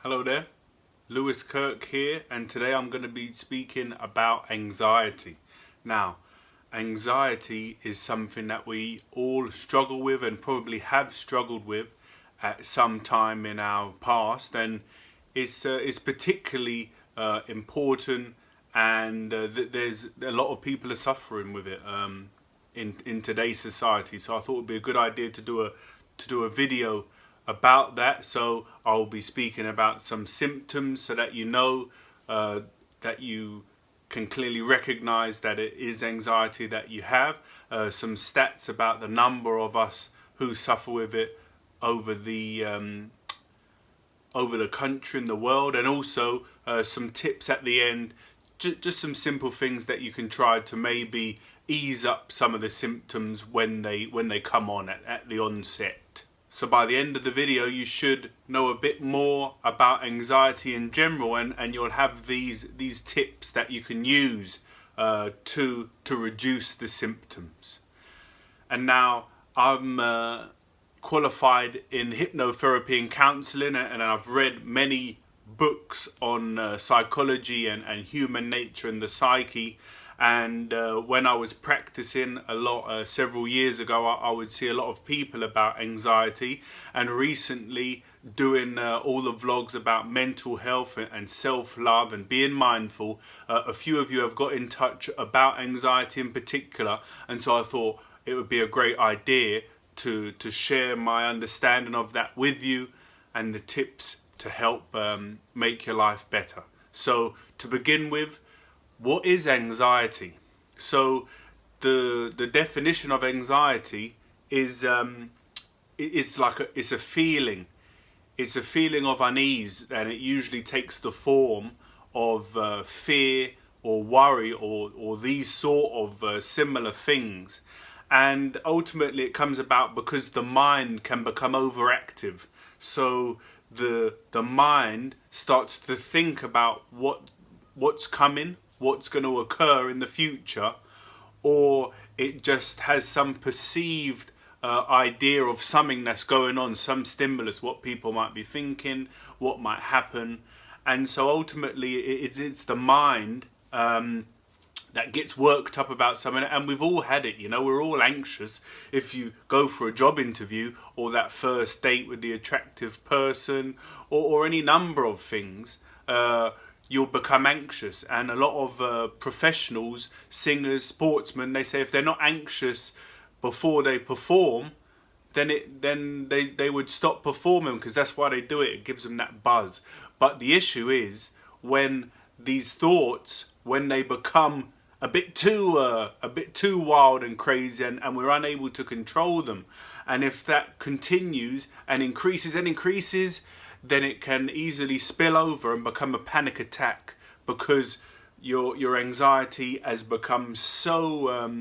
Hello there, Lewis Kirk here, and today I'm going to be speaking about anxiety. Now, anxiety is something that we all struggle with and probably have struggled with at some time in our past, and it's particularly important, and there's a lot of people are suffering with it in today's society. So I thought it would be a good idea to do a video about that. So I'll be speaking about some symptoms so that you know that you can clearly recognize that it is anxiety that you have. Some stats about the number of us who suffer with it over the country and the world, and also some tips at the end, just some simple things that you can try to maybe ease up some of the symptoms when they come on at the onset. So by the end of the video you should know a bit more about anxiety in general, and you'll have these tips that you can use to reduce the symptoms. And now I'm qualified in hypnotherapy and counselling, and I've read many books on psychology and human nature and the psyche. And when I was practicing a lot several years ago, I would see a lot of people about anxiety, and recently doing all the vlogs about mental health and self-love and being mindful, a few of you have got in touch about anxiety in particular, and so I thought it would be a great idea to share my understanding of that with you and the tips to help make your life better. So to begin with, what is anxiety? So the definition of anxiety is it's a feeling. It's a feeling of unease, and it usually takes the form of fear or worry or these sort of similar things. And ultimately it comes about because the mind can become overactive. So the mind starts to think about what's coming, what's going to occur in the future, or it just has some perceived idea of something that's going on, some stimulus, what people might be thinking, what might happen. And so ultimately it's the mind that gets worked up about something, and we've all had it, we're all anxious. If you go for a job interview or that first date with the attractive person or any number of things, you'll become anxious. And a lot of professionals, singers, sportsmen, they say if they're not anxious before they perform, then they would stop performing, because that's why they do it. It gives them that buzz. But the issue is when these thoughts, when they become a bit too wild and crazy, and we're unable to control them, and if that continues and increases, then it can easily spill over and become a panic attack, because your anxiety has become so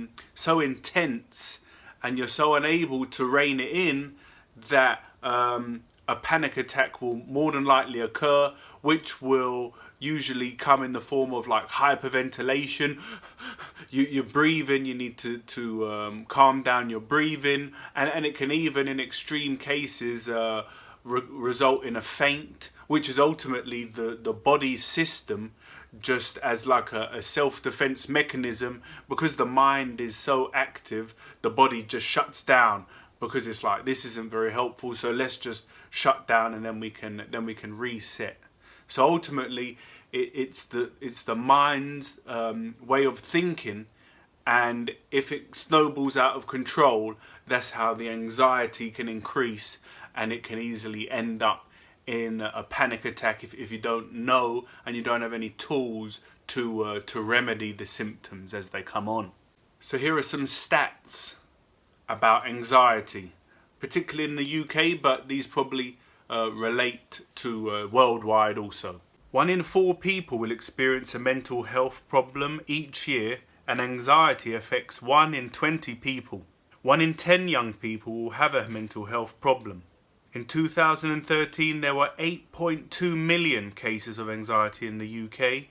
intense, and you're so unable to rein it in that a panic attack will more than likely occur, which will usually come in the form of like hyperventilation. You're breathing, you need to calm down your breathing, and it can even in extreme cases result in a faint, which is ultimately the body's system just as like a self-defense mechanism. Because the mind is so active, the body just shuts down, because it's like, this isn't very helpful, so let's just shut down, and then we can reset. So ultimately it's the mind's way of thinking, and if it snowballs out of control, that's how the anxiety can increase, and it can easily end up in a panic attack if you don't know and you don't have any tools to remedy the symptoms as they come on. So here are some stats about anxiety, particularly in the UK, but these probably relate to worldwide also. 1 in 4 people will experience a mental health problem each year, and anxiety affects 1 in 20 people. 1 in 10 young people will have a mental health problem. In 2013, there were 8.2 million cases of anxiety in the UK.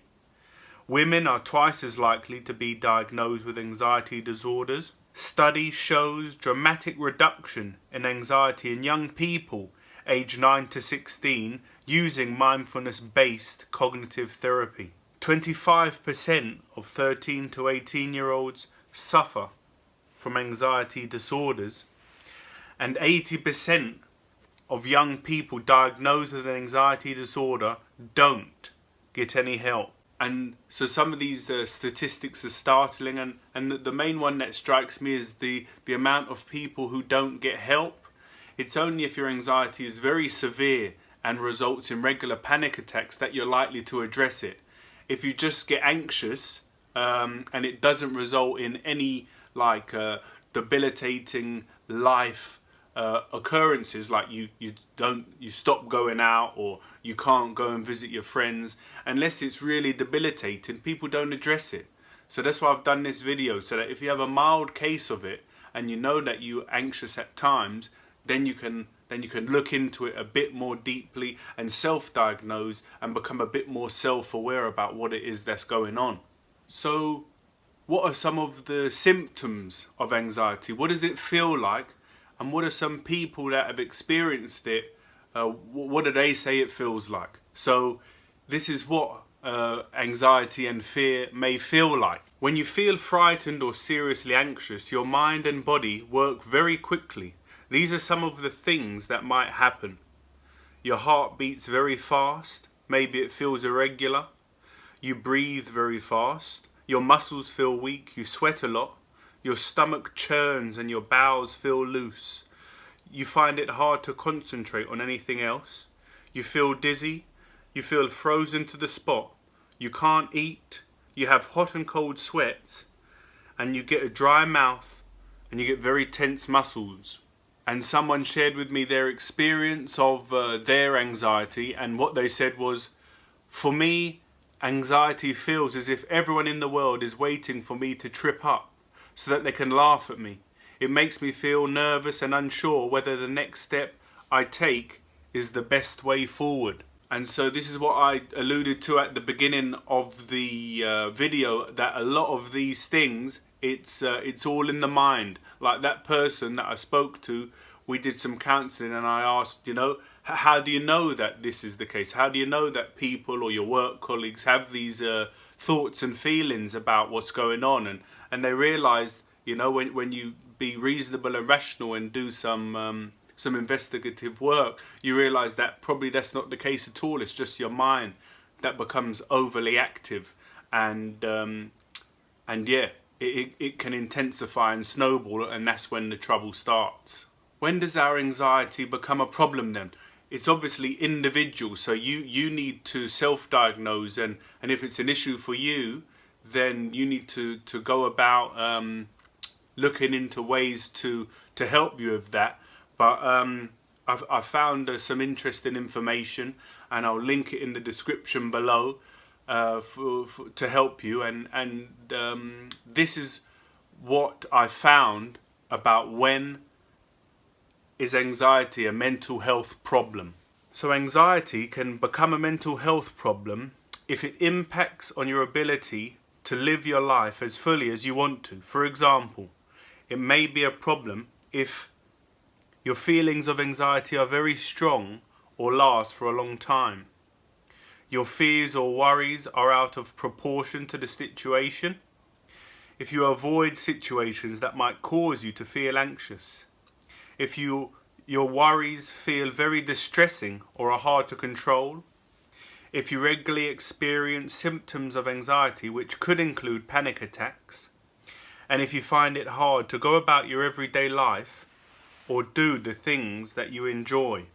Women are twice as likely to be diagnosed with anxiety disorders. Study shows dramatic reduction in anxiety in young people aged 9 to 16 using mindfulness-based cognitive therapy. 25% of 13 to 18-year-olds suffer from anxiety disorders, and 80% of young people diagnosed with an anxiety disorder don't get any help. And so some of these statistics are startling, and the main one that strikes me is the amount of people who don't get help. It's only if your anxiety is very severe and results in regular panic attacks that you're likely to address it. If you just get anxious and it doesn't result in any debilitating life occurrences, like you stop going out or you can't go and visit your friends, unless it's really debilitating, people don't address it. So that's why I've done this video, so that if you have a mild case of it and you know that you're anxious at times, then you can look into it a bit more deeply and self-diagnose and become a bit more self-aware about what it is that's going on. So what are some of the symptoms of anxiety? What does it feel like? And what are some people that have experienced it, what do they say it feels like? So this is what anxiety and fear may feel like. When you feel frightened or seriously anxious, your mind and body work very quickly. These are some of the things that might happen. Your heart beats very fast. Maybe it feels irregular. You breathe very fast. Your muscles feel weak. You sweat a lot. Your stomach churns and your bowels feel loose. You find it hard to concentrate on anything else. You feel dizzy. You feel frozen to the spot. You can't eat. You have hot and cold sweats. And you get a dry mouth. And you get very tense muscles. And someone shared with me their experience of their anxiety, and what they said was, for me, anxiety feels as if everyone in the world is waiting for me to trip up so that they can laugh at me. It makes me feel nervous and unsure whether the next step I take is the best way forward. And so this is what I alluded to at the beginning of the video, that a lot of these things, it's all in the mind. Like that person that I spoke to, we did some counselling, and I asked, how do you know that this is the case? How do you know that people or your work colleagues have these thoughts and feelings about what's going on? And they realised, when you be reasonable and rational and do some investigative work, you realise that probably that's not the case at all. It's just your mind that becomes overly active, and yeah, it can intensify and snowball, and that's when the trouble starts. When does our anxiety become a problem then? It's obviously individual, so you need to self-diagnose, and if it's an issue for you, then you need to go about looking into ways to help you with that. But I've found some interesting information, and I'll link it in the description below to help you. And this is what I found about when is anxiety a mental health problem. So anxiety can become a mental health problem if it impacts on your ability to live your life as fully as you want to. For example, it may be a problem if your feelings of anxiety are very strong or last for a long time. Your fears or worries are out of proportion to the situation. If you avoid situations that might cause you to feel anxious. If your worries feel very distressing or are hard to control. If you regularly experience symptoms of anxiety which could include panic attacks. And if you find it hard to go about your everyday life or do the things that you enjoy.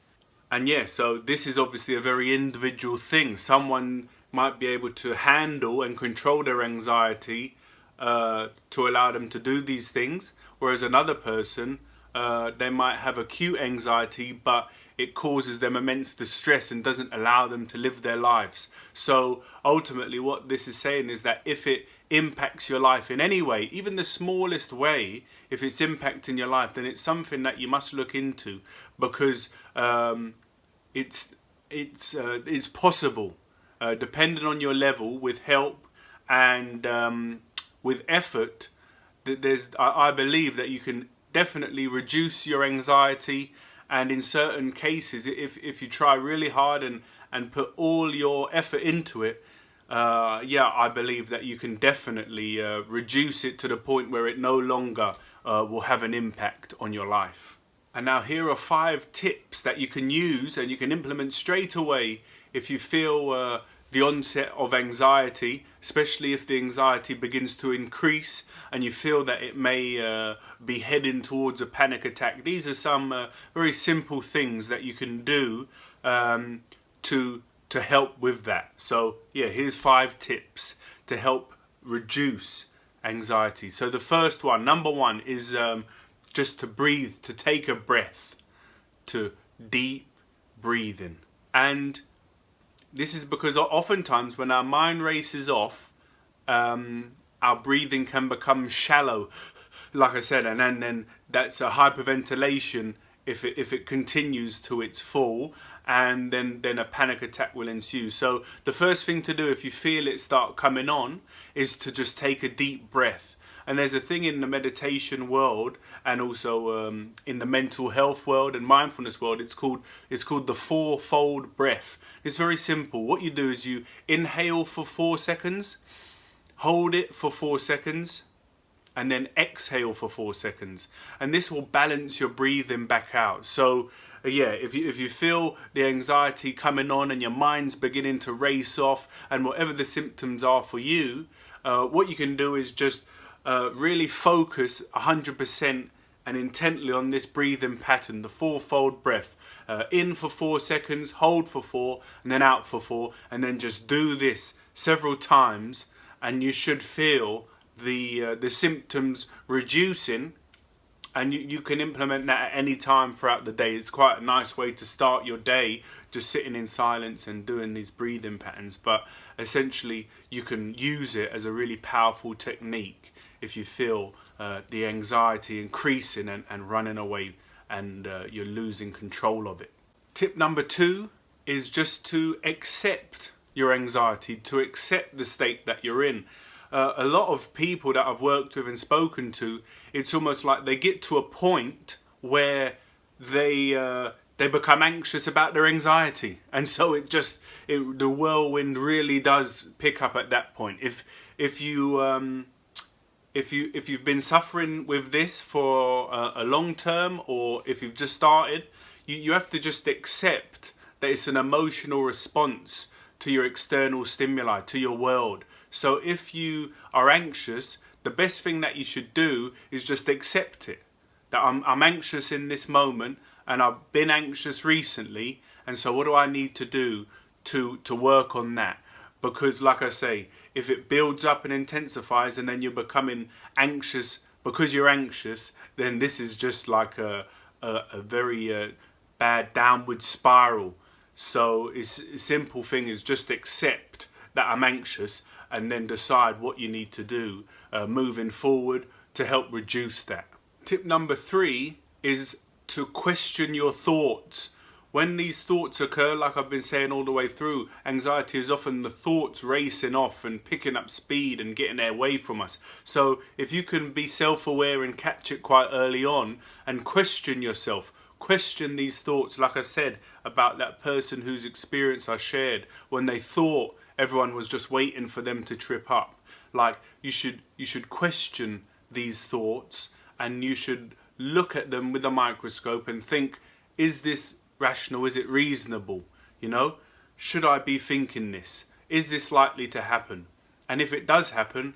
And yeah, so this is obviously a very individual thing. Someone might be able to handle and control their anxiety to allow them to do these things, whereas another person, they might have acute anxiety, but it causes them immense distress and doesn't allow them to live their lives. So ultimately what this is saying is that if it impacts your life in any way, even the smallest way, if it's impacting your life, then it's something that you must look into, because it's possible, depending on your level, with help and with effort, that I believe that you can definitely reduce your anxiety And in certain cases, if you try really hard and put all your effort into it, yeah, I believe that you can definitely reduce it to the point where it no longer will have an impact on your life. And now here are 5 tips that you can use and you can implement straight away if you feel the onset of anxiety, especially if the anxiety begins to increase and you feel that it may be heading towards a panic attack. These are some very simple things that you can do to help with that. So yeah, here's 5 tips to help reduce anxiety. So the first one, number 1, is just to breathe, to take a breath, to deep breathing. And this is because oftentimes when our mind races off, our breathing can become shallow, like I said, and then that's a hyperventilation if it continues to its full, and then a panic attack will ensue. So the first thing to do if you feel it start coming on is to just take a deep breath. And there's a thing in the meditation world and also in the mental health world and mindfulness world, it's called the 4-fold breath. It's very simple. What you do is you inhale for 4 seconds, hold it for 4 seconds, and then exhale for 4 seconds. And this will balance your breathing back out. So yeah, if you feel the anxiety coming on and your mind's beginning to race off and whatever the symptoms are for you, what you can do is just really focus 100% and intently on this breathing pattern, the 4-fold breath. In for 4 seconds, hold for 4, and then out for 4, and then just do this several times, and you should feel the symptoms reducing, and you can implement that at any time throughout the day. It's quite a nice way to start your day, just sitting in silence and doing these breathing patterns. But essentially you can use it as a really powerful technique if you feel the anxiety increasing and running away and you're losing control of it. Tip number 2 is just to accept your anxiety, to accept the state that you're in. A lot of people that I've worked with and spoken to, it's almost like they get to a point where they become anxious about their anxiety, and so the whirlwind really does pick up at that point. If you've been suffering with this for a long term, or if you've just started, you have to just accept that it's an emotional response to your external stimuli, to your world. So if you are anxious, the best thing that you should do is just accept it. That I'm anxious in this moment, and I've been anxious recently, and so what do I need to do to work on that? Because like I say, if it builds up and intensifies and then you're becoming anxious because you're anxious, then this is just like a very bad downward spiral. So a simple thing is just accept that I'm anxious, and then decide what you need to do moving forward to help reduce that. Tip number 3 is to question your thoughts. When these thoughts occur, like I've been saying all the way through, anxiety is often the thoughts racing off and picking up speed and getting away from us. So if you can be self-aware and catch it quite early on and question yourself, question these thoughts, like I said about that person whose experience I shared when they thought everyone was just waiting for them to trip up. Like you should question these thoughts, and you should look at them with a microscope and think, is this rational? Is it reasonable? You know, should I be thinking this? Is this likely to happen? And if it does happen,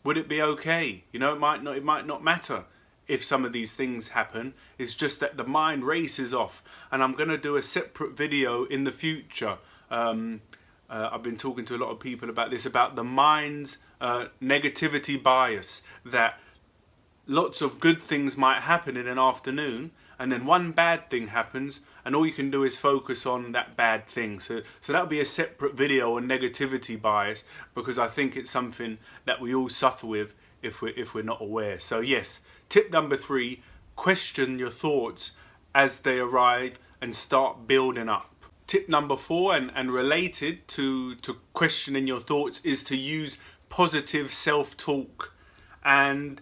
would it be okay? You know, it might not matter if some of these things happen. It's just that the mind races off, and I'm going to do a separate video in the future. I've been talking to a lot of people about this, about the mind's negativity bias, that lots of good things might happen in an afternoon, and then one bad thing happens, and all you can do is focus on that bad thing. So that'll be a separate video on negativity bias, because I think it's something that we all suffer with if we're not aware. So yes, tip number 3, question your thoughts as they arrive and start building up. Tip number 4, and related to questioning your thoughts, is to use positive self-talk. And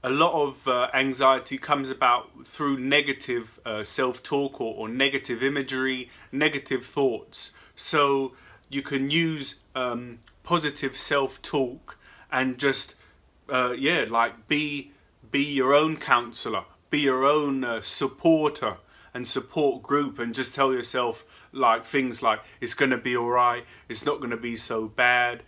a lot of anxiety comes about through negative self-talk or negative imagery, negative thoughts. So you can use positive self-talk and just be your own counselor, be your own supporter and support group, and just tell yourself like things like, it's going to be all right, it's not going to be so bad.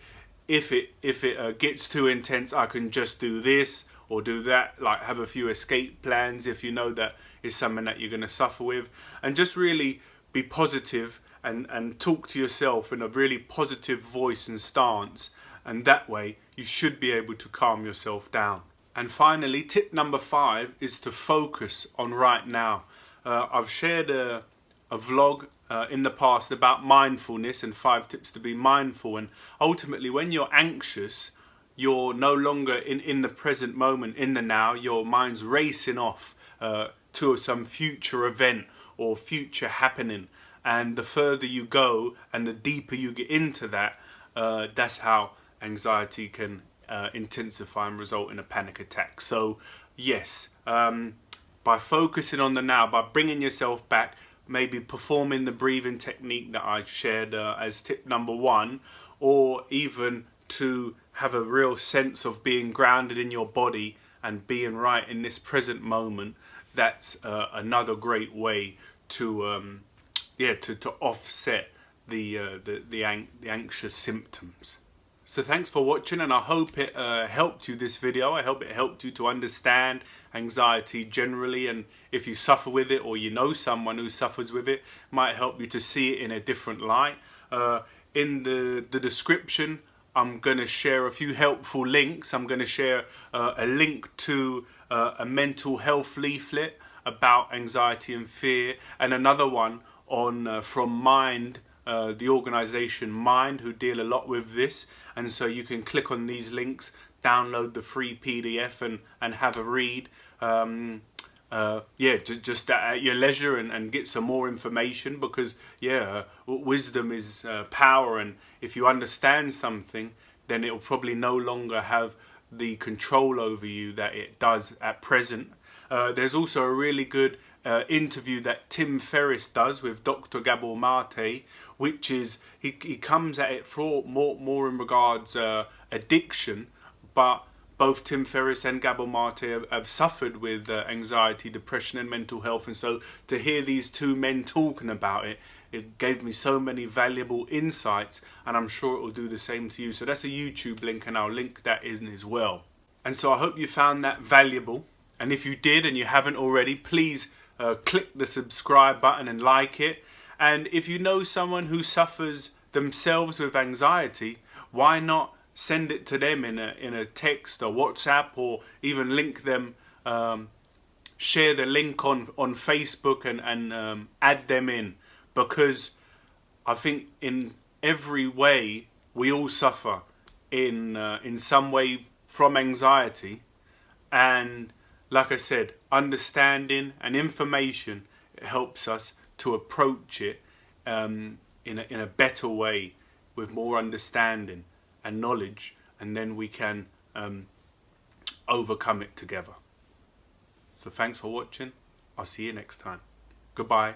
If it gets too intense, I can just do this or do that. Like, have a few escape plans if you know that is something that you're going to suffer with, and just really be positive and talk to yourself in a really positive voice and stance, and that way you should be able to calm yourself down. And finally, tip number 5 is to focus on right now. I've shared a vlog in the past about mindfulness and 5 tips to be mindful, and ultimately when you're anxious, you're no longer in the present moment, in the now. Your mind's racing off to some future event or future happening, and the further you go and the deeper you get into that, that's how anxiety can intensify and result in a panic attack. So yes, by focusing on the now, by bringing yourself back, maybe performing the breathing technique that I shared as tip number 1, or even to have a real sense of being grounded in your body and being right in this present moment, that's another great way to offset the anxious symptoms. So thanks for watching, and I hope it helped you, this video. I hope it helped you to understand anxiety generally, and if you suffer with it or you know someone who suffers with it, might help you to see it in a different light. In the description, I'm going to share a few helpful links. I'm going to share a link to a mental health leaflet about anxiety and fear, and another one on from Mind, the organisation Mind, who deal a lot with this. And so you can click on these links, download the free PDF and have a read. Just at your leisure, and get some more information, because wisdom is power, and if you understand something, then it will probably no longer have the control over you that it does at present. There's also a really good interview that Tim Ferriss does with Dr. Gabor Mate, which is he comes at it for more in regards addiction, but both Tim Ferriss and Gabor Mate have suffered with anxiety, depression and mental health, and so to hear these two men talking about it, it gave me so many valuable insights, and I'm sure it will do the same to you. So that's a YouTube link, and I'll link that in as well. And so I hope you found that valuable, and if you did and you haven't already, please click the subscribe button and like it. And if you know someone who suffers themselves with anxiety, why not send it to them in a text or WhatsApp, or even link them, share the link on Facebook and add them in, because I think in every way we all suffer in some way from anxiety, and like I said, understanding and information, it helps us to approach it in a better way, with more understanding and knowledge, and then we can overcome it together. So thanks for watching. I'll see you next time. Goodbye.